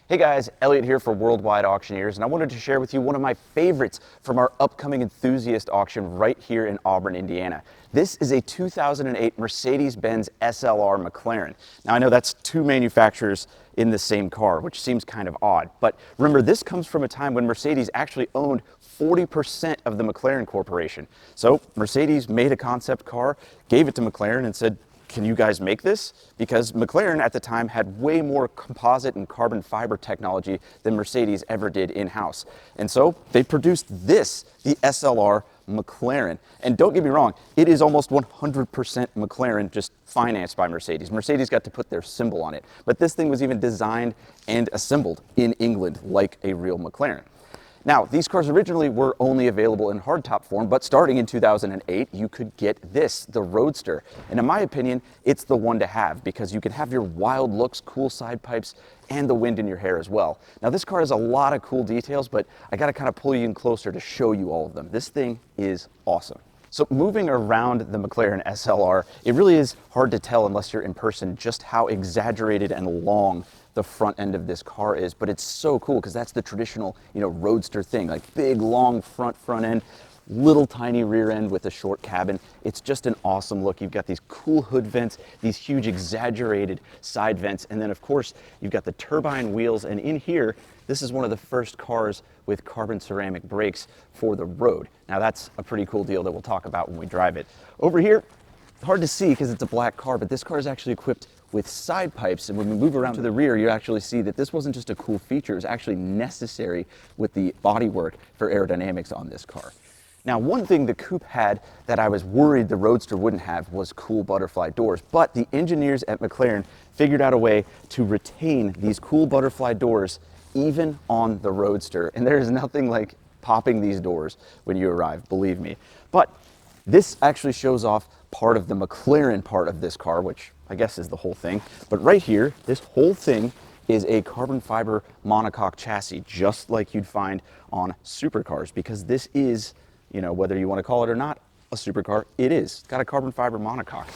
Hey guys, Elliot here for Worldwide Auctioneers, and I wanted to share with you one of my favorites from our upcoming Enthusiast auction right here in Auburn, Indiana. This is a 2008 Mercedes-Benz SLR McLaren. Now I know that's two manufacturers in the same car, which seems kind of odd, but remember this comes from a time when Mercedes actually owned 40% of the McLaren Corporation. So Mercedes made a concept car, gave it to McLaren and said, can you guys make this? Because McLaren at the time had way more composite and carbon fiber technology than Mercedes ever did in-house. And so they produced this, the SLR McLaren. And don't get me wrong, it is almost 100% McLaren, just financed by Mercedes. Mercedes got to put their symbol on it. But this thing was even designed and assembled in England like a real McLaren. Now, these cars originally were only available in hardtop form, but starting in 2008, you could get this, the Roadster. And in my opinion, it's the one to have because you can have your wild looks, cool side pipes, and the wind in your hair as well. Now, this car has a lot of cool details, but I gotta kind of pull you in closer to show you all of them. This thing is awesome. So moving around the McLaren SLR, it really is hard to tell unless you're in person just how exaggerated and long the front end of this car is, but it's so cool because that's the traditional, Roadster thing, like big, long front end, little tiny rear end with a short cabin. It's just an awesome look. You've got these cool hood vents, these huge exaggerated side vents, and then of course, you've got the turbine wheels, and in here, this is one of the first cars with carbon ceramic brakes for the road. Now that's a pretty cool deal that we'll talk about when we drive it. Over here, hard to see because it's a black car, but this car is actually equipped with side pipes, and when we move around to the rear, you actually see that this wasn't just a cool feature, it was actually necessary with the bodywork for aerodynamics on this car. Now, one thing the coupe had that I was worried the Roadster wouldn't have was cool butterfly doors, but the engineers at McLaren figured out a way to retain these cool butterfly doors even on the Roadster, and there is nothing like popping these doors when you arrive, believe me. But this actually shows off part of the McLaren part of this car, which I guess is the whole thing. But right here, this whole thing is a carbon fiber monocoque chassis, just like you'd find on supercars, because this is, whether you want to call it or not, a supercar, it is. It's got a carbon fiber monocoque.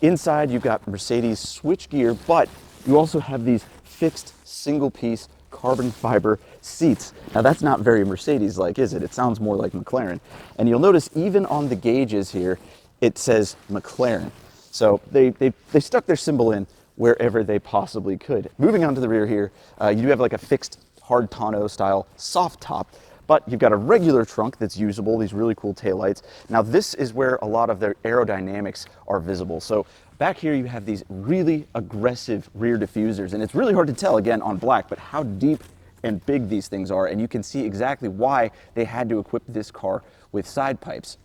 Inside, you've got Mercedes switchgear, but you also have these fixed single piece carbon fiber seats. Now that's not very Mercedes-like, is it? It sounds more like McLaren. And you'll notice even on the gauges here, it says McLaren. So they stuck their symbol in wherever they possibly could. Moving on to the rear here, you do have like a fixed hard tonneau style soft top, but you've got a regular trunk that's usable, these really cool taillights. Now this is where a lot of their aerodynamics are visible. So back here you have these really aggressive rear diffusers, and it's really hard to tell again on black, but how deep and big these things are, and you can see exactly why they had to equip this car with side pipes.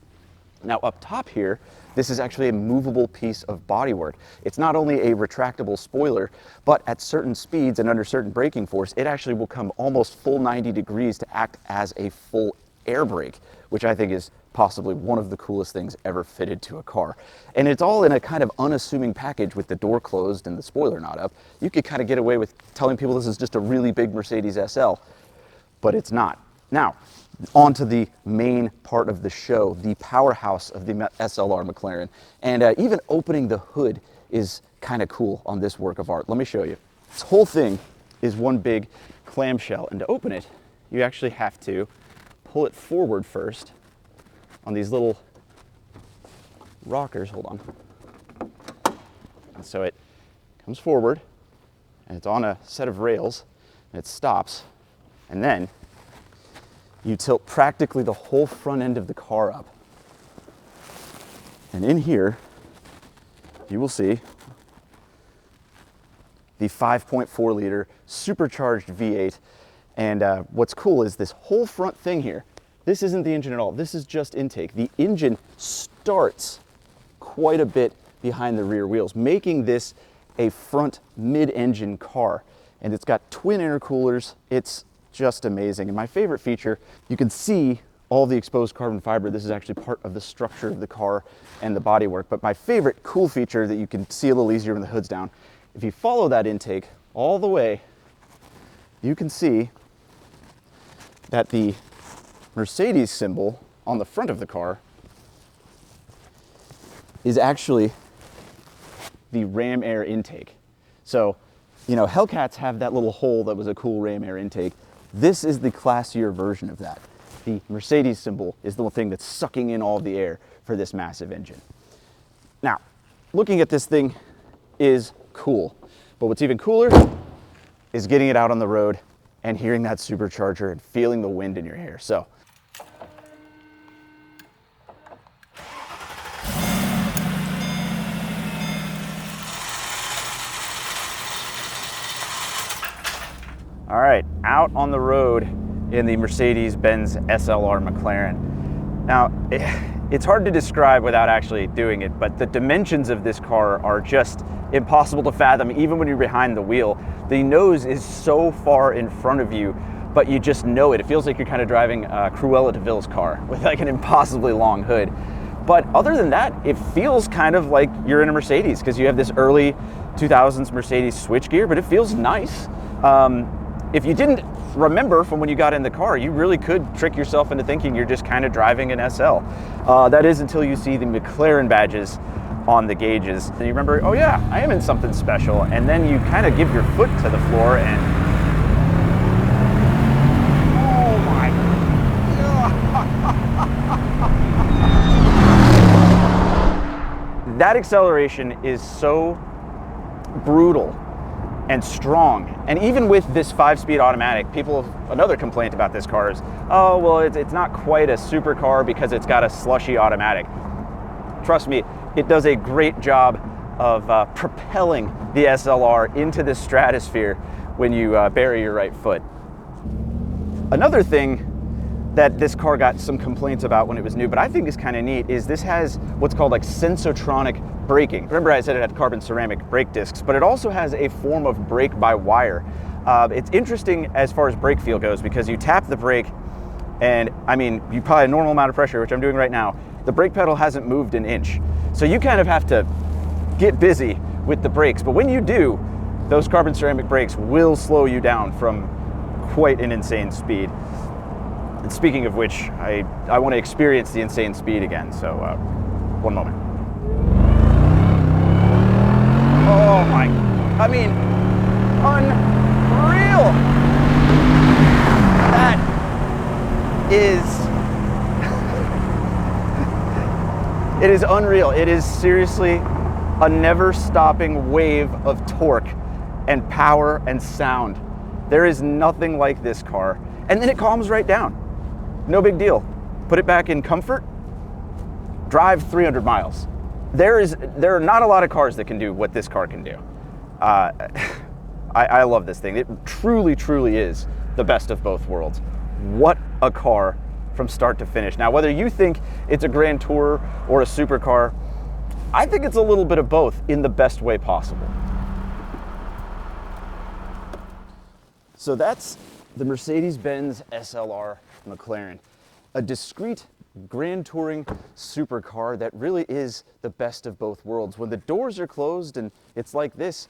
Now up top here, this is actually a movable piece of bodywork. It's not only a retractable spoiler, but at certain speeds and under certain braking force, it actually will come almost full 90 degrees to act as a full air brake, which I think is possibly one of the coolest things ever fitted to a car. And it's all in a kind of unassuming package with the door closed and the spoiler not up. You could kind of get away with telling people this is just a really big Mercedes SL, but it's not. Now, on to the main part of the show, the powerhouse of the SLR McLaren. And even opening the hood is kind of cool on this work of art. Let me show you. This whole thing is one big clamshell, and to open it, you actually have to pull it forward first on these little rockers. Hold on. And so it comes forward, and it's on a set of rails, and it stops, and then you tilt practically the whole front end of the car up. And in here, you will see the 5.4 liter supercharged V8. And what's cool is this whole front thing here, this isn't the engine at all. This is just intake. The engine starts quite a bit behind the rear wheels, making this a front mid-engine car. And it's got twin intercoolers. It's just amazing. And my favorite feature, you can see all the exposed carbon fiber. This is actually part of the structure of the car and the bodywork. But my favorite cool feature that you can see a little easier when the hood's down, if you follow that intake all the way, you can see that the Mercedes symbol on the front of the car is actually the ram air intake. So You know, Hellcats have that little hole that was a cool ram air intake. This is the classier version of that. The Mercedes symbol is the thing that's sucking in all the air for this massive engine. Now, looking at this thing is cool, but what's even cooler is getting it out on the road and hearing that supercharger and feeling the wind in your hair. So, all right, out on the road in the Mercedes-Benz SLR McLaren. Now, it's hard to describe without actually doing it, but the dimensions of this car are just impossible to fathom, even when you're behind the wheel. The nose is so far in front of you, but you just know it. It feels like you're kind of driving Cruella de Vil's car with like an impossibly long hood. But other than that, it feels kind of like you're in a Mercedes because you have this early 2000s Mercedes switchgear, but it feels nice. If you didn't remember from when you got in the car, you really could trick yourself into thinking you're just kind of driving an SL. That is until you see the McLaren badges on the gauges. And you remember, oh yeah, I am in something special. And then you kind of give your foot to the floor and, oh my God. That acceleration is so brutal and strong. And even with this 5-speed automatic, another complaint about this car is, oh, well, it's not quite a supercar because it's got a slushy automatic. Trust me, it does a great job of propelling the SLR into the stratosphere when you bury your right foot. Another thing that this car got some complaints about when it was new, but I think is kind of neat, is this has what's called like sensotronic braking. Remember I said it had carbon ceramic brake discs, but it also has a form of brake by wire. It's interesting as far as brake feel goes because you tap the brake and I mean, you probably a normal amount of pressure, which I'm doing right now, the brake pedal hasn't moved an inch. So you kind of have to get busy with the brakes. But when you do, those carbon ceramic brakes will slow you down from quite an insane speed. And speaking of which, I want to experience the insane speed again, so one moment. Oh my, I mean, unreal. That is, it is unreal. It is seriously a never-stopping wave of torque and power and sound. There is nothing like this car. And then it calms right down. No big deal. Put it back in comfort, drive 300 miles. There are not a lot of cars that can do what this car can do. I love this thing. It truly, truly is the best of both worlds. What a car from start to finish. Now, whether you think it's a Grand Tourer or a supercar, I think it's a little bit of both in the best way possible. So that's the Mercedes-Benz SLR McLaren, a discreet grand touring supercar that really is the best of both worlds. When the doors are closed and it's like this,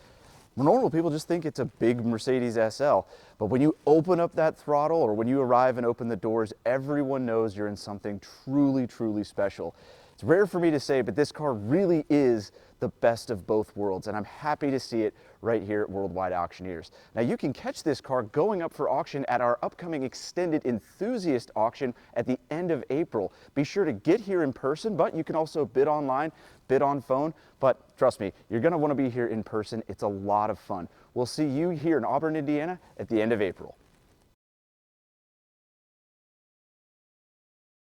normal people just think it's a big Mercedes SL. But when you open up that throttle or when you arrive and open the doors, everyone knows you're in something truly, truly special. It's rare for me to say, but this car really is the best of both worlds, and I'm happy to see it right here at Worldwide Auctioneers. Now, you can catch this car going up for auction at our upcoming extended Enthusiast auction at the end of April. Be sure to get here in person, but you can also bid online, bid on phone, but trust me, you're gonna wanna be here in person. It's a lot of fun. We'll see you here in Auburn, Indiana at the end of April.